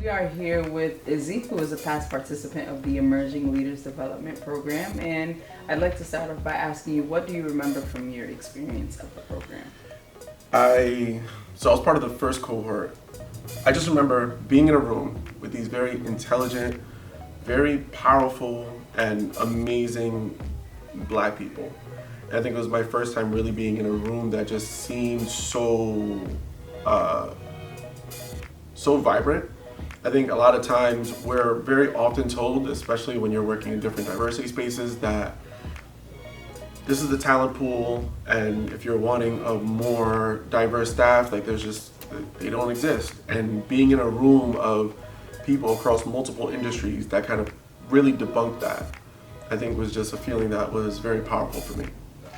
We are here with Izzy, who is a past participant of the Emerging Leaders Development Program, and I'd like to start off by asking you, what do you remember from your experience of the program? I was part of the first cohort. I just remember being in a room with these very intelligent, very powerful, and amazing Black people. And I think it was my first time really being in a room that just seemed so vibrant. I think a lot of times we're very often told, especially when you're working in different diversity spaces, that this is the talent pool, and if you're wanting a more diverse staff, like they don't exist. And being in a room of people across multiple industries that kind of really debunked that, I think was just a feeling that was very powerful for me.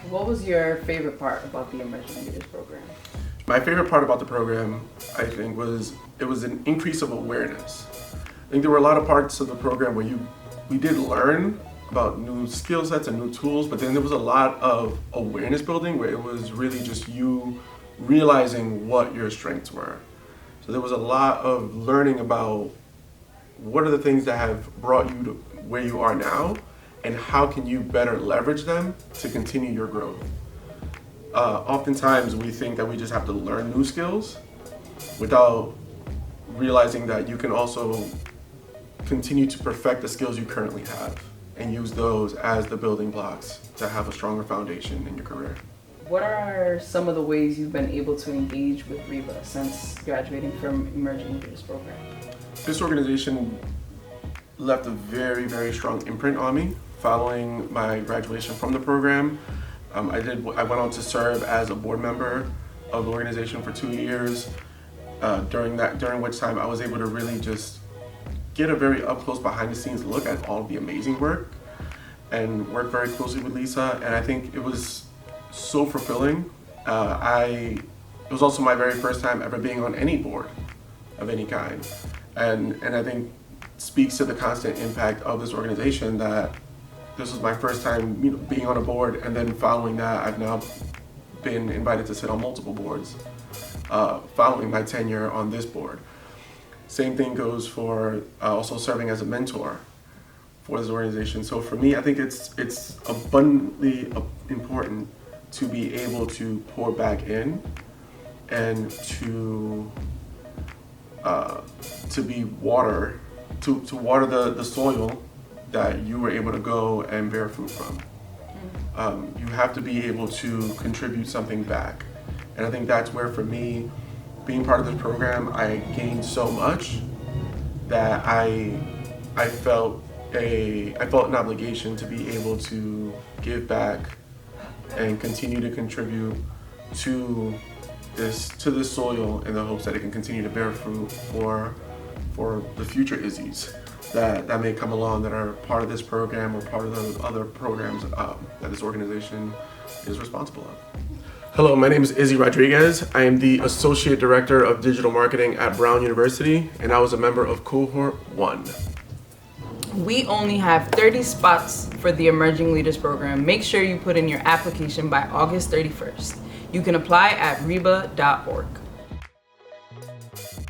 What was your favorite part about the Emerging Leaders Program? My favorite part about the program, I think, was it was an increase of awareness. I think there were a lot of parts of the program where we did learn about new skill sets and new tools, but then there was a lot of awareness building where it was really just you realizing what your strengths were. So there was a lot of learning about what are the things that have brought you to where you are now, and how can you better leverage them to continue your growth. Oftentimes we think that we just have to learn new skills without realizing that you can also continue to perfect the skills you currently have and use those as the building blocks to have a stronger foundation in your career. What are some of the ways you've been able to engage with RIBBA since graduating from Emerging Leaders Program? This organization left a very, very strong imprint on me following my graduation from the program. I went on to serve as a board member of the organization for 2 years, during which time I was able to really just get a very up close behind the scenes look at all of the amazing work and work very closely with Lisa, and I think it was so fulfilling. It was also my very first time ever being on any board of any kind, and I think speaks to the constant impact of this organization that this was my first time being on a board, and then following that I've now been invited to sit on multiple boards following my tenure on this board. Same thing goes for also serving as a mentor for this organization. So for me, I think it's abundantly important to be able to pour back in and to be water, to water the soil that you were able to go and bear fruit from. You have to be able to contribute something back. And I think that's where, for me, being part of this program, I gained so much that I felt an obligation to be able to give back and continue to contribute to this soil in the hopes that it can continue to bear fruit for the future Izzy's that may come along that are part of this program or part of the other programs that this organization is responsible of. Hello, my name is Izzy Rodriguez. I am the Associate Director of Digital Marketing at Brown University, and I was a member of Cohort 1. We only have 30 spots for the Emerging Leaders Program. Make sure you put in your application by August 31st. You can apply at RIBBA.org.